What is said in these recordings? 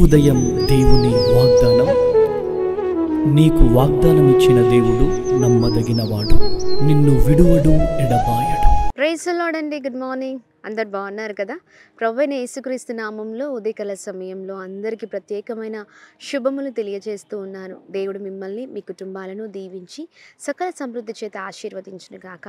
ఉదయం దేవుని వాగ్దానం. నీకు వాగ్దానం ఇచ్చిన దేవుడు నమ్మదగినవాడు, నిన్ను విడువడు, ఎడబాయడు. ప్రైజ్ ది లార్డ్ అండి. Good morning. అందరు బాగున్నారు కదా? ప్రభువైన యేసుక్రీస్తు నామంలో ఉదయకాల సమయంలో అందరికీ ప్రత్యేకమైన శుభములు తెలియజేస్తూ ఉన్నాను. దేవుడు మిమ్మల్ని మీ కుటుంబాలను దీవించి సకల సమృద్ధి చేత ఆశీర్వదించును గాక.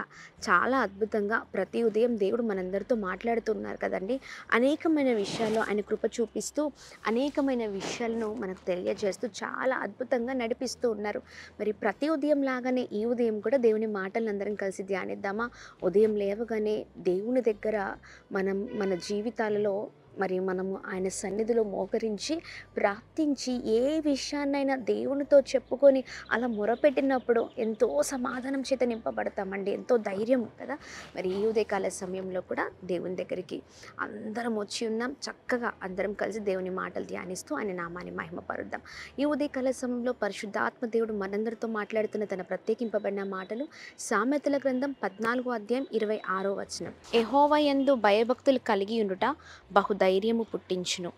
చాలా అద్భుతంగా ప్రతి ఉదయం దేవుడు మనందరితో మాట్లాడుతున్నారు కదండి. అనేకమైన విషయాల్లో ఆయన కృప చూపిస్తూ అనేకమైన విషయాలను మనకు తెలియజేస్తూ చాలా అద్భుతంగా నడిపిస్తూ ఉన్నారు. మరి ప్రతి ఉదయం లాగానే ఈ ఉదయం కూడా దేవుని మాటలను అందరం కలిసి ధ్యానిద్దామా? ఉదయం లేవగానే దేవుని దగ్గర మన జీవితాలలో మనము ఆయన సన్నిధిలో మోకరించి ప్రార్థించి ఏ విషయాన్నైనా దేవునితో చెప్పుకొని అలా మొరపెట్టినప్పుడు ఎంతో సమాధానం చేత నింపబడతామండి, ఎంతో ధైర్యం కదా. మరి ఈ ఉదయకాల సమయంలో కూడా దేవుని దగ్గరికి అందరం వచ్చి ఉన్నాం. చక్కగా అందరం కలిసి దేవుని మాటలు ధ్యానిస్తూ ఆయన నామాన్ని మహిమపరుద్దాం. ఈ ఉదయకాల సమయంలో పరిశుద్ధాత్మ దేవుడు మనందరితో మాట్లాడుతున్న తన ప్రత్యేకింపబడిన మాటలు సామెతల గ్రంథం 14వ అధ్యాయం 26వ వచనం. యెహోవా యందు భయభక్తులు కలిగి ఉండుట బహుధైర్యము పుట్టించును.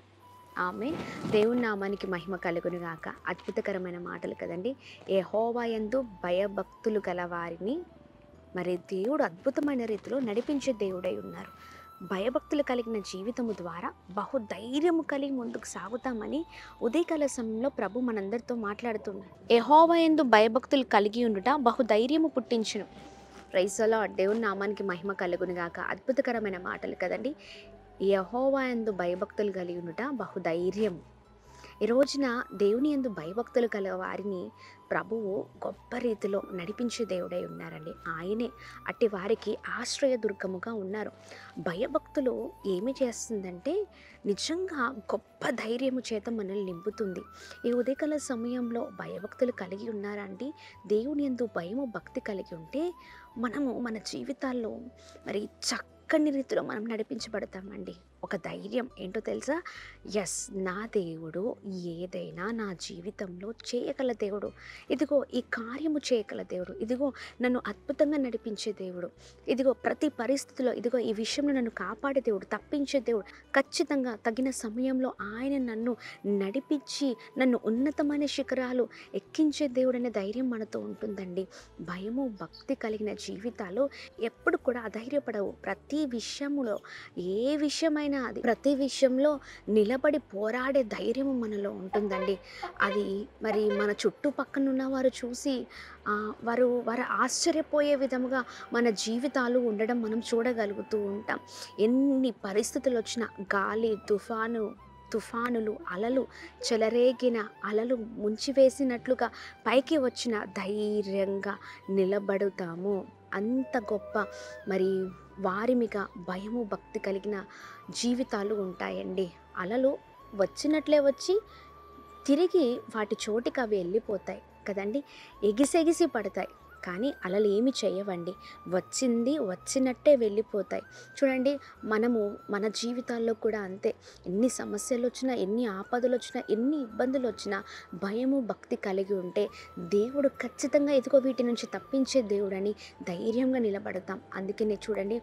ఆమె దేవుని నామానికి మహిమ కలుగును గాక. అద్భుతకరమైన మాటలు కదండి. యెహోవా యందు భయభక్తులు గల వారిని మరి దేవుడు అద్భుతమైన రీతిలో నడిపించే దేవుడై ఉన్నారు. భయభక్తులు కలిగిన జీవితము ద్వారా బహుధైర్యము కలిగి ముందుకు సాగుతామని ఉదయకాల సమయంలో ప్రభు మనందరితో మాట్లాడుతున్నారు. యెహోవా యందు భయభక్తులు కలిగి ఉండుట బహుధైర్యము పుట్టించును. Praise the Lord. దేవుని నామానికి మహిమ కలుగును గాక. అద్భుతకరమైన మాటలు కదండి. యెహోవా యందు భయభక్తులు కలిగి ఉండుట బహుధైర్యం. ఈ రోజున దేవుని యందు భయభక్తులు కల వారిని ప్రభువు గొప్ప రీతిలో నడిపించే దేవుడై ఉన్నారండి. ఆయనే అట్టి వారికి ఆశ్రయ దుర్గముగా ఉన్నారు. భయభక్తులు ఏమి చేస్తుందంటే నిజంగా గొప్ప ధైర్యము చేత మనల్ని నింపుతుంది. ఈ ఉదయకాల సమయంలో భయభక్తులు కలిగి ఉన్నారండి. దేవుని యందు భయము భక్తి కలిగి ఉంటే మనము మన జీవితాల్లో మరి చక్కని రీతిలో మనం నడిపించబడతామండి. ఒక ధైర్యం ఏంటో తెలుసా? ఎస్, నా దేవుడు ఏదైనా నా జీవితంలో చేయగల దేవుడు, ఇదిగో ఈ కార్యము చేయగల దేవుడు, ఇదిగో నన్ను అద్భుతంగా నడిపించే దేవుడు, ఇదిగో ప్రతి పరిస్థితిలో ఇదిగో ఈ విషయంలో నన్ను కాపాడే దేవుడు, తప్పించే దేవుడు, ఖచ్చితంగా తగిన సమయంలో ఆయన నన్ను నడిపించి నన్ను ఉన్నతమైన శిఖరాలు ఎక్కించే దేవుడు అనే ధైర్యం మనతో ఉంటుందండి. భయము భక్తి కలిగిన జీవితాలు ఎప్పుడు కూడా అధైర్యపడవు. ప్రతి విషయంలో ఏ విషయమైనా అది ప్రతి విషయంలో నిలబడి పోరాడే ధైర్యము మనలో ఉంటుందండి. అది మరి మన చుట్టుపక్కన ఉన్న వారు చూసి వారు ఆశ్చర్యపోయే విధముగా మన జీవితాలు ఉండడం మనం చూడగలుగుతూ ఉంటాం. ఎన్ని పరిస్థితులు వచ్చినా, గాలి తుఫానులు, అలలు, చెలరేగిన అలలు ముంచివేసినట్లుగా పైకి వచ్చిన ధైర్యంగా నిలబడుతాము. అంత గొప్ప మరి వారిమిగా భయము భక్తి కలిగిన జీవితాలు ఉంటాయండి. అలలు వచ్చినట్లే వచ్చి తిరిగి వాటి చోటికి అవి వెళ్ళిపోతాయి కదండి. ఎగిసెగిసి పడతాయి, కానీ అలలు ఏమి చేయవండి. వచ్చినట్టే వెళ్ళిపోతాయి. చూడండి, మనము మన జీవితాల్లో కూడా అంతే. ఎన్ని సమస్యలు వచ్చినా, ఎన్ని ఆపదలు వచ్చినా, ఎన్ని ఇబ్బందులు వచ్చినా భయము భక్తి కలిగి ఉంటే దేవుడు ఖచ్చితంగా ఇదిగో వీటి నుంచి తప్పించే దేవుడని ధైర్యంగా నిలబడతాం. అందుకనే చూడండి,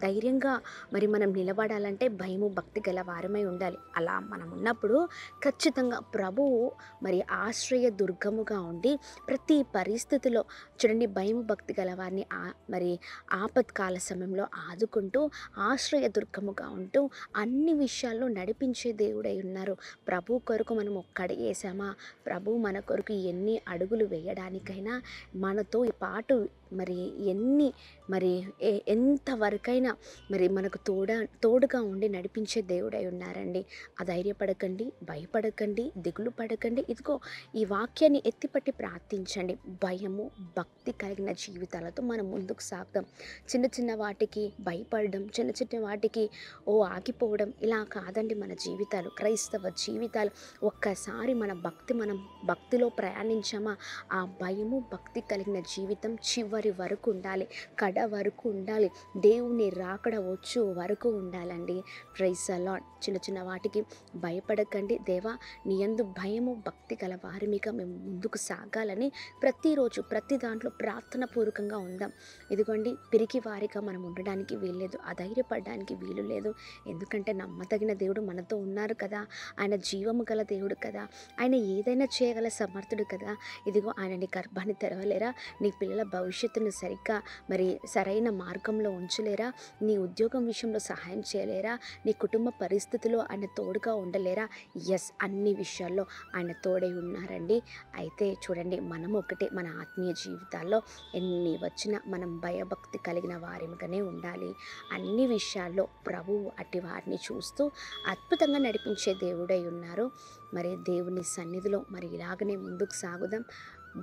ధైర్యంగా మరి మనం నిలబడాలంటే భయము భక్తి గల వారమై ఉండాలి. అలా మనం ఉన్నప్పుడు ఖచ్చితంగా ప్రభువు మరి ఆశ్రయ దుర్గముగా ఉండి ప్రతి పరిస్థితిలో చూడండి భయము భక్తి గల వారిని మరి ఆపత్కాల సమయంలో ఆదుకుంటూ ఆశ్రయ దుర్గముగా ఉంటూ అన్ని విషయాల్లో నడిపించే దేవుడై ఉన్నారు. ప్రభు కొరకు మనం ఒక్కడేసామా? ప్రభు మన కొరకు ఎన్ని అడుగులు వేయడానికైనా మనతో పాటు మరి ఎంతవరకైనా మరి మనకు తోడుగా ఉండి నడిపించే దేవుడై ఉన్నారండి. అధైర్యపడకండి, భయపడకండి, దిగులు పడకండి. ఇదిగో ఈ వాక్యాన్ని ఎత్తిపట్టి ప్రార్థించండి. భయము భక్తి కలిగిన జీవితాలతో మనం ముందుకు సాగుతాం. చిన్న చిన్న వాటికి భయపడడం, చిన్న చిన్న వాటికి ఆగిపోవడం ఇలా కాదండి మన జీవితాలు, క్రైస్తవ జీవితాలు. ఒక్కసారి మనం భక్తిలో ప్రయాణించామా, ఆ భయము భక్తి కలిగిన జీవితం చివరి చివరి వరకు ఉండాలి, కడ వరకు ఉండాలి, దేవుని రాకడ వచ్చు వరకు ఉండాలండి. Praise the Lord. చిన్న చిన్న వాటికి భయపడకండి. దేవా నీ యందు భయము భక్తి గల వారిమిగా మేము ముందుకు సాగాలని ప్రతిరోజు ప్రతి దాంట్లో ప్రార్థన పూర్వకంగా ఉందాం. ఇదిగోండి, పిరికి వారిగా మనం ఉండడానికి వీల్లేదు, అధైర్యపడడానికి వీలు లేదు. ఎందుకంటే నమ్మదగిన దేవుడు మనతో ఉన్నారు కదా, ఆయన జీవము గల దేవుడు కదా, ఆయన ఏదైనా చేయగల సమర్థుడు కదా. ఇదిగో ఆయన నీ గర్భాన్ని తెరవలేరా, నీ పిల్లల భవిష్యత్తును సరిగ్గా సరైన మార్గంలో ఉంచలేరా, నీ ఉద్యోగం విషయంలో సహాయం చేయలేరా, నీ కుటుంబ పరిస్థితుల్లో ఆయన తోడుగా ఉండలేరా? ఎస్, అన్ని విషయాల్లో ఆయన తోడై ఉన్నారండి. అయితే చూడండి, మనం ఒకటే, మన ఆత్మీయ జీవితాల్లో ఎన్ని వచ్చినా మనం భయభక్తి కలిగిన వారిగానే ఉండాలి. అన్ని విషయాల్లో ప్రభువు అట్టి వారిని చూస్తూ అద్భుతంగా నడిపించే దేవుడై ఉన్నారు. మరి దేవుని సన్నిధిలో ఇలాగనే ముందుకు సాగుదాం.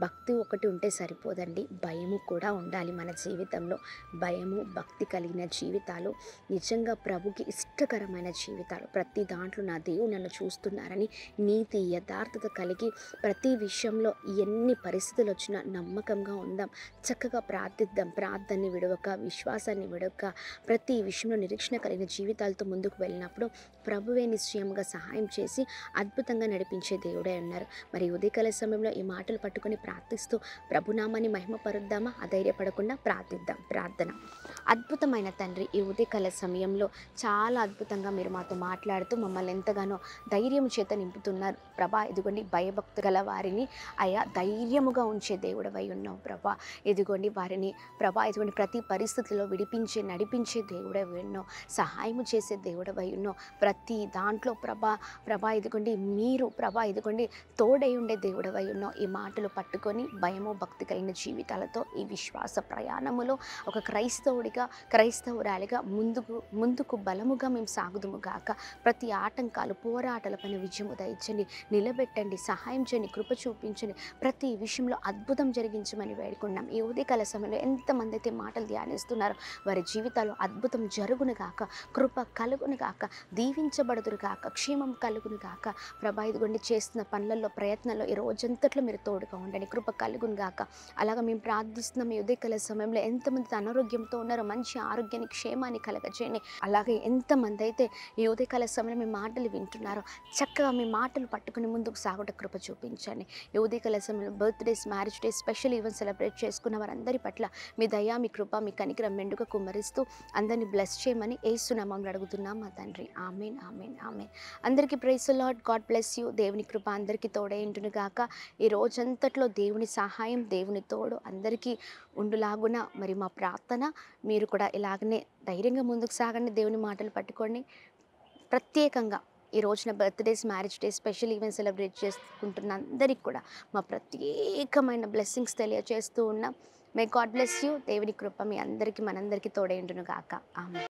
భక్తి ఒకటి ఉంటే సరిపోదండి, భయము కూడా ఉండాలి మన జీవితంలో. భయము భక్తి కలిగిన జీవితాలు నిజంగా ప్రభుకి ఇష్టకరమైన జీవితాలు. ప్రతి దాంట్లో నా దేవుడు నన్ను చూస్తున్నారని నీతి యథార్థత కలిగి ప్రతి విషయంలో ఎన్ని పరిస్థితులు వచ్చినా నమ్మకంగా ఉందాం, చక్కగా ప్రార్థిద్దాం. ప్రార్థనని విడవక, విశ్వాసాన్ని విడవక, ప్రతి విషయంలో నిరీక్షణ కలిగిన జీవితాలతో ముందుకు వెళ్ళినప్పుడు ప్రభువే నిశ్చయంగా సహాయం చేసి అద్భుతంగా నడిపించే దేవుడే ఉన్నారు. ఉదయకాల సమయంలో ఈ మాటలు పట్టుకొని ప్రార్థిస్తూ ప్రభునామాన్ని మహిమపరుద్దామా? అధైర్యపడకుండా ప్రార్థిద్దాం. ప్రార్థన. అద్భుతమైన తండ్రి, ఈ ఉదయకాల సమయంలో చాలా అద్భుతంగా మీరు మాతో మాట్లాడుతూ మమ్మల్ని ఎంతగానో ధైర్యం చేత నింపుతున్నారు ప్రభా. ఇదిగోండి, భయభక్తి గల వారిని అయా ధైర్యముగా ఉంచే దేవుడవై ఉన్నావు ప్రభా. ఇదిగోండి వారిని ప్రభా, ఇదిగోండి ప్రతి పరిస్థితిలో విడిపించే నడిపించే దేవుడవై ఉన్నావు, సహాయము చేసే దేవుడవై ఉన్నావు. ప్రతి దాంట్లో ప్రభా ఇదిగోండి మీరు ప్రభా ఇదిగోండి తోడై ఉండే దేవుడవై ఉన్నావు. ఈ మాటలు పట్టుకొని భయము భక్తి కలిగిన జీవితాలతో ఈ విశ్వాస ప్రయాణములో ఒక క్రైస్తవురాలిగా ముందుకు బలముగా మేము సాగుదుము గాక. ప్రతి ఆటంకాలు పోరాటాలపైన విజయము దయచండి, నిలబెట్టండి, సహాయం చేయండి, కృప చూపించండి. ప్రతి విషయంలో అద్భుతం జరిగించమని వేడుకున్నాం. ఈ ఉదయకాల సమయంలో ఎంతమంది అయితే మాటలు ధ్యానిస్తున్నారో వారి జీవితాల్లో అద్భుతం జరుగును గాక, కృప కలుగును గాక, దీవించబడుదురు గాక, క్షేమం కలుగును గాక. ప్రభా ఇదిగోండి చేస్తున్న పనులలో ప్రయత్నాల్లో ఈ రోజంతట్లో మీరు తోడుగా ఉండండి, కృప కలుగును గాక. అలాగా మేము ప్రార్థిస్తున్నాం. ఈ ఉదయకాల సమయంలో ఎంతమంది అనారోగ్యంతో ఉన్నారో మంచి ఆరోగ్యాన్ని క్షేమాన్ని కలగజేయండి. అలాగే ఎంతమంది అయితే ఈ ఉదయకాల సమయంలో మీ మాటలు వింటున్నారో చక్కగా మీ మాటలు పట్టుకుని ముందుకు సాగుట కృప చూపించండి. ఈ ఉదయకాల సమయంలో birthdays, marriage days, special events celebrate చేసుకున్న వారందరి పట్ల మీ దయ, మీ కృప, మీ కనికరం మెండుగా కుమ్మరిస్తూ అందరినీ బ్లెస్ చేయమని యేసు నామములో అడుగుతున్నాం మా తండ్రి. ఆమేన్, ఆమేన్, ఆమేన్. అందరికీ praise the Lord. God bless you. దేవుని కృప అందరికీ తోడై ఉండును గాక. ఈ రోజంతట్లో దేవుని సహాయం, దేవుని తోడు అందరికీ ఉండులాగున మా ప్రార్థన. మీరు కూడా ఇలాగనే ధైర్యంగా ముందుకు సాగండి, దేవుని మాటలు పట్టుకోండి. ప్రత్యేకంగా ఈ రోజున birthdays, marriage days, special events celebrate చేసుకుంటున్న అందరికీ కూడా మా ప్రత్యేకమైన బ్లెస్సింగ్స్ తెలియజేస్తూ ఉన్నాం. May God bless you. దేవుని కృప మీ అందరికీ మనందరికీ తోడై ఉండును గాక. ఆమేన్.